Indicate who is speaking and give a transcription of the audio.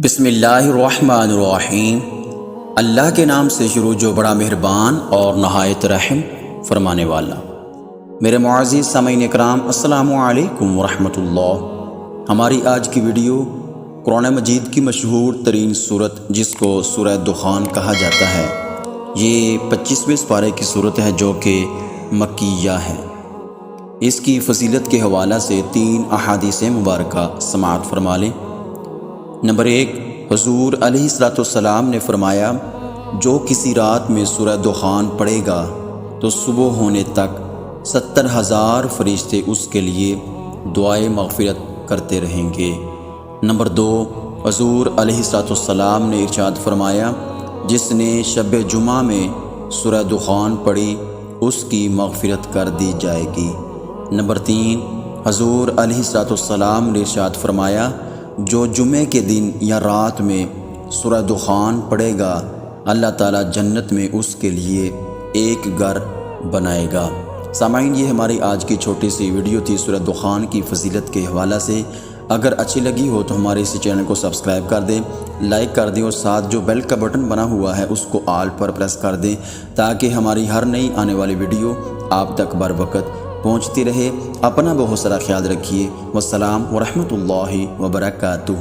Speaker 1: بسم اللہ الرحمن الرحیم۔ اللہ کے نام سے شروع جو بڑا مہربان اور نہایت رحم فرمانے والا۔ میرے معزز سامعین اکرام، السلام علیکم ورحمۃ اللہ۔ ہماری آج کی ویڈیو قرآن مجید کی مشہور ترین صورت جس کو سورہ دخان کہا جاتا ہے، یہ 25ویں سپارے کی صورت ہے جو کہ مکیہ ہے۔ اس کی فضیلت کے حوالہ سے 3 احادیث مبارکہ سماعت فرما لیں۔ نمبر 1، حضور علیہ السلام نے فرمایا، جو کسی رات میں سورہ دخان پڑھے گا تو صبح ہونے تک 70,000 فرشتے اس کے لیے دعائے مغفرت کرتے رہیں گے۔ نمبر 2، حضور علیہ السلام نے ارشاد فرمایا، جس نے شب جمعہ میں سورہ دخان پڑھی اس کی مغفرت کر دی جائے گی۔ نمبر 3، حضور علیہ السلام نے ارشاد فرمایا، جو جمعے کے دن یا رات میں سورہ دخان پڑھے گا اللہ تعالیٰ جنت میں اس کے لیے ایک گھر بنائے گا۔ سامعین، یہ ہماری آج کی چھوٹی سی ویڈیو تھی سورہ دخان کی فضیلت کے حوالہ سے۔ اگر اچھی لگی ہو تو ہمارے اس چینل کو سبسکرائب کر دیں، لائک کر دیں اور ساتھ جو بیل کا بٹن بنا ہوا ہے اس کو آل پر پریس کر دیں تاکہ ہماری ہر نئی آنے والی ویڈیو آپ تک بر وقت پہنچتی رہے۔ اپنا بہت سارا خیال رکھیے۔ والسلام ورحمۃ اللہ وبرکاتہ۔